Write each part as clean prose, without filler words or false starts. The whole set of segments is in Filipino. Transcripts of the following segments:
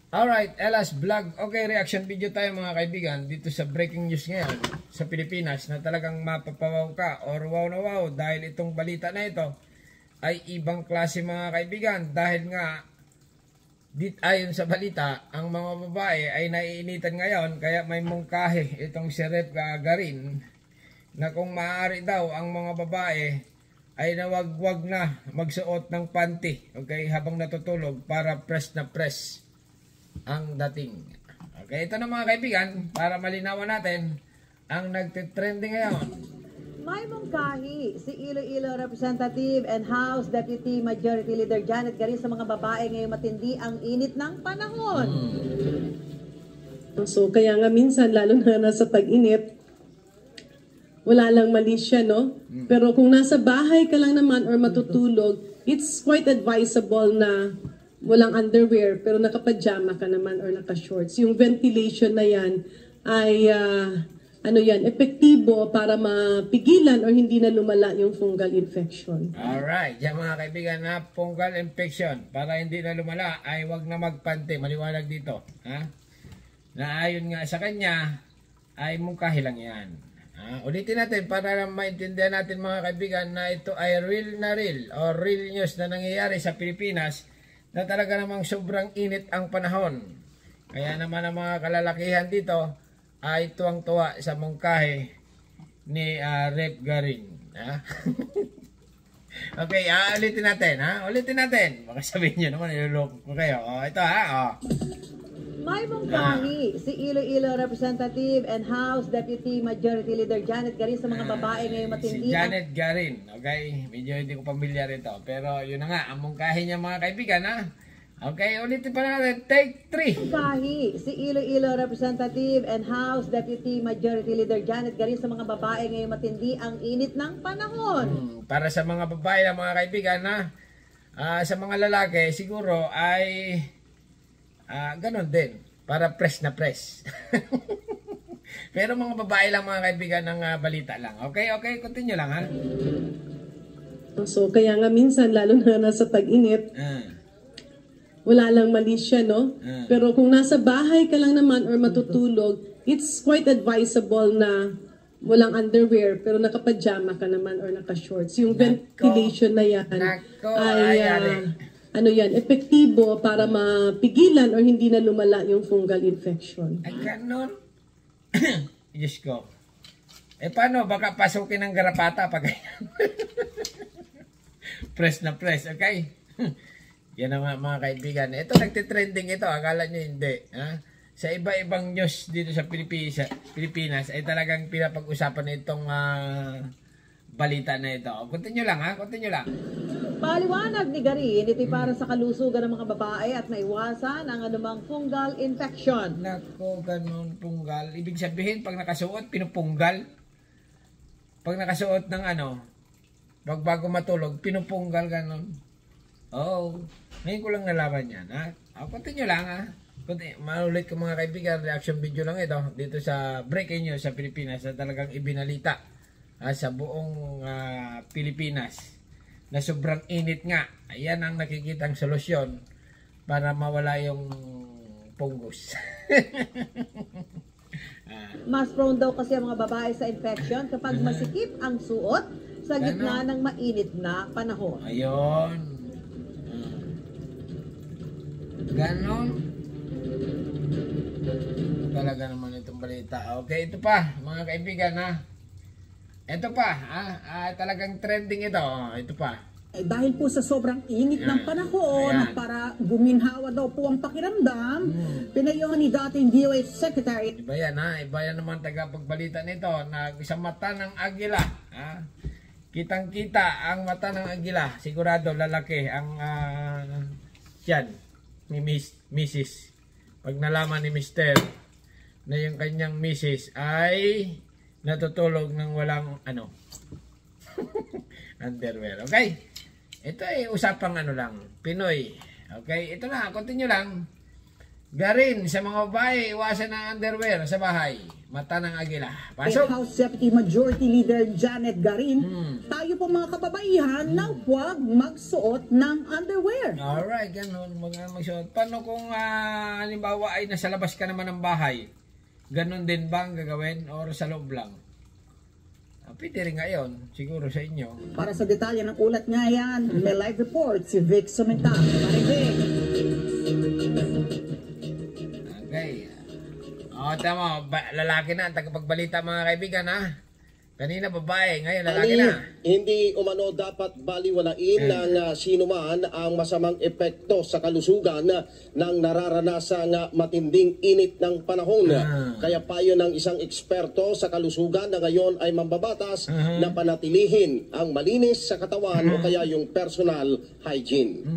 Alright, Ella's Vlog. Okay, reaction video tayo mga kaibigan dito sa breaking news ngayon sa Pilipinas na talagang mapapawaw ka or wow na wow dahil itong balita na ito ay ibang klase mga kaibigan dahil nga ayon sa balita, ang mga babae ay naiinitan ngayon kaya may mungkahi itong si Rep Garin na kung maaari daw ang mga babae ay nawagwag na magsuot ng panty, okay, habang natutulog para press na press ang dating. Okay, ito na mga kaibigan, para malinawan natin ang nagtitrending ngayon. May mungkahi si Iloilo Representative and House Deputy Majority Leader Janet Garin sa mga babae ngayong matindi ang init ng panahon. So kaya nga minsan, lalo na nasa tag-init, wala lang mali siya, no? Pero kung nasa bahay ka lang naman or matutulog, it's quite advisable na walang underwear pero nakapajama ka naman or naka-shorts. Yung ventilation na yan ay epektibo para mapigilan or hindi na lumala yung fungal infection. Alright, yan mga kaibigan na fungal infection para hindi na lumala ay wag na magpante. Maliwanag dito. Ha? Na ayon nga sa kanya ay mungkahi lang yan. Ulitin natin para maintindihan natin mga kaibigan na ito ay real na real o real news na nangyayari sa Pilipinas na talaga namang sobrang init ang panahon. Kaya naman ang mga kalalakihan dito ay tuwang-tuwa sa mungkahi ni Rep Garin. Okay, ulitin natin. Ulitin natin. Baka sabihin nyo naman, iluloko ko kayo. Ito May mungkahi si Iloilo Representative and House Deputy Majority Leader Janet Garin sa mga babae ngayong matindi. Si Janet Garin, okay? Medyo hindi ko pamilyar ito. Pero yun na nga, ang mungkahi niya mga kaibigan, Okay, ulitin pa natin. Take 3. Mungkahi si Iloilo Representative and House Deputy Majority Leader Janet Garin sa mga babae ngayong matindi ang init ng panahon. Para sa mga babae na mga kaibigan, sa mga lalaki, siguro ay ganon din. Para press na press. Pero mga babae lang mga kaibigan ng balita lang. Okay, continue lang So kaya nga minsan, lalo na nasa tag-init, wala lang mali siya, no? Pero kung nasa bahay ka lang naman or matutulog, it's quite advisable na walang underwear pero nakapajama ka naman or naka-shorts. Yung ventilation na yan ay epektibo para mapigilan or hindi na lumala yung fungal infection. Ay, ganon. Diyos ko. Paano? Baka pasukin ng garapata pag press na press, okay? Yan ang mga kaibigan. Ito, nagtitrending ito. Akala nyo hindi. Sa iba-ibang news dito sa Pilipinas ay talagang pinapag-usapan itong balita na ito. Continue lang, continue lang. Paliwanag ni Garin, ito'y para sa kalusugan ng mga babae at maiwasan ang anumang fungal infection. Nako, ganun punggal. Ibig sabihin, pag nakasuot, pinupunggal. Pag nakasuot ng pag bago matulog, pinupunggal ganun. Ngayon ko lang nalaman yan. Continue lang, Maulit ko mga kaibigan, reaction video lang ito dito sa breaking news sa Pilipinas na talagang ibinalita sa buong Pilipinas na sobrang init nga. Ayan ang nakikitang solusyon para mawala yung punggos. Mas prone daw kasi ang mga babae sa infection kapag masikip ang suot sa gitna ng mainit na panahon. Ayun. Ganon. Talaga naman itong balita. Okay, ito pa mga kaibigan Ito pa, talagang trending ito. Ito pa. Dahil po sa sobrang init ng panahon, para guminhawa daw po ang pakiramdam, pinayuhan ni dating DOH Secretary. Iba yan iba yan naman tagapagbalita nito na sa mata ng agila. Kitang-kita ang mata ng agila. Sigurado lalaki ang yan ni Mrs. Pag nalaman ni Mr. na yung kanyang Mrs. ay natutulog ng walang underwear. Okay? Ito ay usapang lang, Pinoy. Okay? Ito na, continue lang. Garin, sa mga babae, iwasan ng underwear sa bahay. Mata ng agila. Pasok! House Deputy Majority Leader Janet Garin, tayo po mga kababaihan na huwag magsuot ng underwear. Alright, ganun. Magsuot. Paano kung halimbawa ay nasa labas ka naman ng bahay? Ganun din ba ang gagawin? Or sa loob lang? Pwede rin ngayon, siguro sa inyo. Para sa detalye ng ulat nga yan, may live report si Vic Sumenta. Marivic. Okay. O, tama. Lalaki na ang tagapagbalita mga kaibigan, ha? Kanina babae, ngayon lalaki na. Hindi umano dapat baliwalain ng sino man ang masamang epekto sa kalusugan ng nararanasang matinding init ng panahon. Kaya payo ng isang eksperto sa kalusugan na ngayon ay mambabatas na panatilihin ang malinis sa katawan o kaya yung personal hygiene.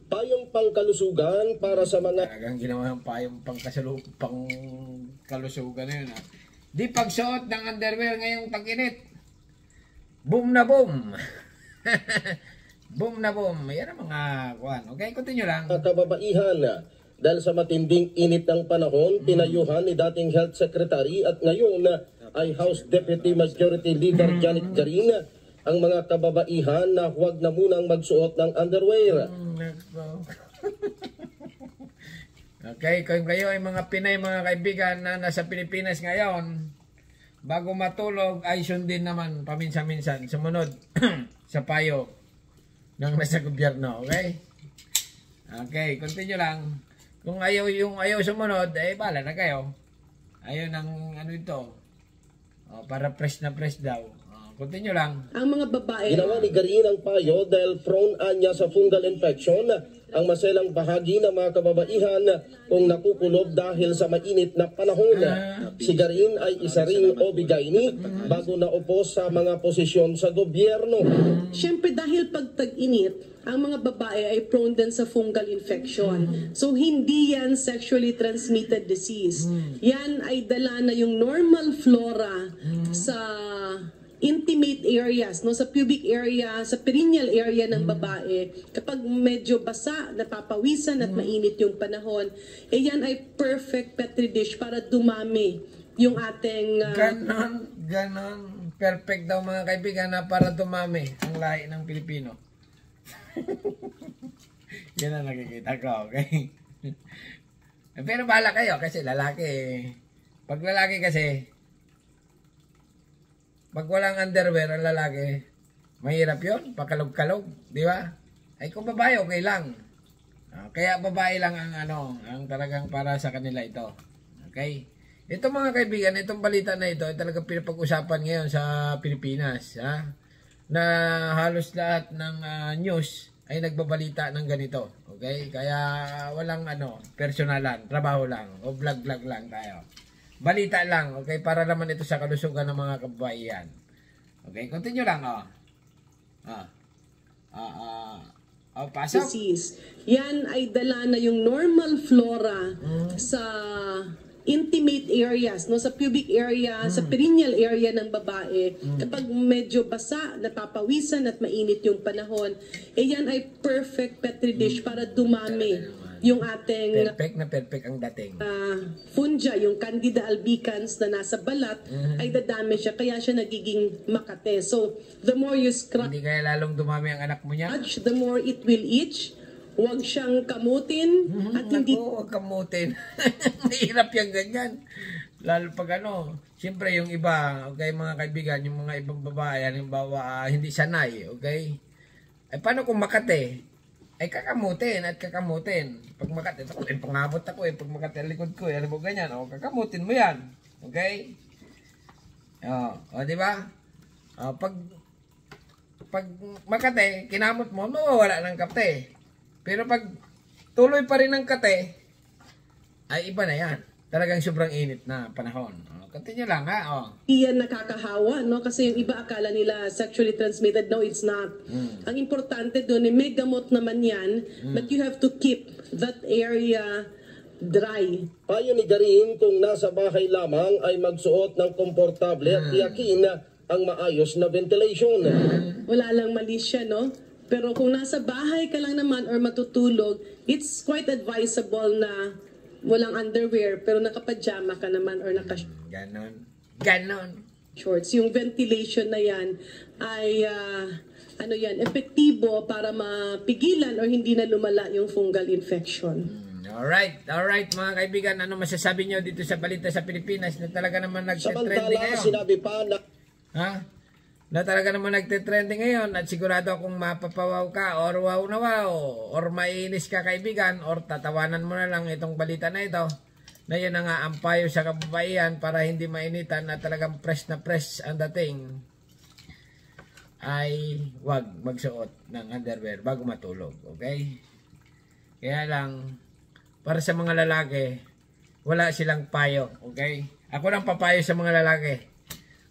Payong pangkalusugan para sa mga... Talagang ginawa ng payong pangkalusugan na yun, ha? Di pagsuot ng underwear ngayong tag-init. Boom na boom. Boom na boom. Yan ang mga kuwan. Okay, continue lang. Kababaihan, dahil sa matinding init ng panahon, tinayuhan ni dating Health Secretary at ngayon ay House Deputy Majority Leader Janet Garin ang mga kababaihan na huwag na munang magsuot ng underwear. Okay, kung kayo ay mga Pinay, mga kaibigan na nasa Pilipinas ngayon, bago matulog ay sundin naman paminsan-minsan, sumunod sa payo ng nasa gobyerno, okay? Okay, continue lang. Kung ayaw sumunod, eh bala na kayo. Ayaw ng ano ito, para fresh na fresh daw. Continue lang. Ang mga babae, Ginawa ni Garin ang payo dahil prone anya sa fungal infection ang maselang bahagi ng mga kababaihan kung nakukulob dahil sa mainit na panahon. Si Garin ay isa ring OB-GYN bago naupo sa mga posisyon sa gobyerno. syempre dahil pag tag-init, ang mga babae ay prone din sa fungal infection. So, hindi yan sexually transmitted disease. Yan ay dala na yung normal flora sa intimate areas, no, sa pubic area, sa perineal area ng babae. Kapag medyo basa, napapawisan at mainit yung panahon, eh yan ay perfect petri dish para dumami yung ating Ganon. Perfect daw mga kaibigan na para dumami ang lahi ng Pilipino. Yan ang nakikita ko, okay? Pero bahala kayo kasi lalaki. Pag lalaki kasi, pag walang underwear ang lalaki, mahirap yun, pakalog-kalog, di ba? Ay kung babae, okay lang. Kaya babae lang ang talagang para sa kanila ito. Okay? Ito mga kaibigan, itong balita na ito ay talagang pinapag-usapan ngayon sa Pilipinas. Ha? Na halos lahat ng news ay nagbabalita ng ganito. Okay? Kaya walang personalan, trabaho lang, o vlog-vlog lang tayo. Balita lang, okay? Para naman ito sa kalusugan ng mga kababaihan. Okay, continue lang, pasok. disease. Yan ay dala na yung normal flora sa intimate areas, no, sa pubic area, sa perineal area ng babae. Kapag medyo basa, napapawisan at mainit yung panahon, eh yan ay perfect petri dish para dumami yung ating Perfect ang dating. fungi, yung Candida albicans na nasa balat, ay dadami siya, kaya siya nagiging makate. So, the more you scratch, Hindi kaya lalong dumami ang anak mo niya? the more it will itch. Huwag siyang kamutin at hindi Huwag kamutin. Mahirap yung ganyan. Lalo pag siyempre yung iba, okay mga kaibigan, yung mga ibang babae, halimbawa hindi sanay, okay? Ay paano kung makate? Ay kakamutin at kakamutin. Pag makati, pangamot ako pag makati ang likod ko, alam mo ganyan, kakamutin mo yan. Okay? Di ba? Pag makate, kinamot mo, mawawala ng kate. Pero pag tuloy pa rin ng kate, ay iba na yan. Talagang sobrang init na panahon. Continue lang, ha? yan nakakahawa, no? Kasi yung iba akala nila sexually transmitted. No, it's not. Ang importante doon, may gamot naman yan, but you have to keep that area dry. Payo ni Garin kung nasa bahay lamang ay magsuot ng komportable at tiyakin ang maayos na ventilation. Wala lang mali siya, no? Pero kung nasa bahay ka lang naman or matutulog, it's quite advisable na walang underwear pero nakapajama ka naman or Ganon. shorts. Yung ventilation na yan ay epektibo para mapigilan or hindi na lumala yung fungal infection. Alright mga kaibigan, ano masasabi nyo dito sa balita sa Pilipinas na talaga naman nagte-trending Samantala, ngayon? sinabi pa na Na talaga naman nagte-trending ngayon at sigurado kung mapapawaw ka or wow na wow or maiinis ka kaibigan or tatawanan mo na lang itong balita na ito na yun na nga ang payo sa kababaihan para hindi mainitan na talagang fresh na fresh ang dating ay wag magsuot ng underwear bago matulog, okay? Kaya lang para sa mga lalaki wala silang payo, okay? Ako lang papayo sa mga lalaki,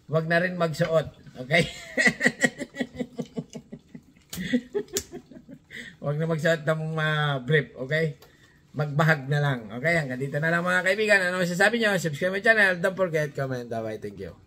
wag na rin magsuot. Okay? Huwag na magsuot ng brief, okay? Magbahag na lang, okay? Hanggang dito na lang mga kaibigan. Ano masasabi nyo? Subscribe my channel. Don't forget, comment, bye. Thank you.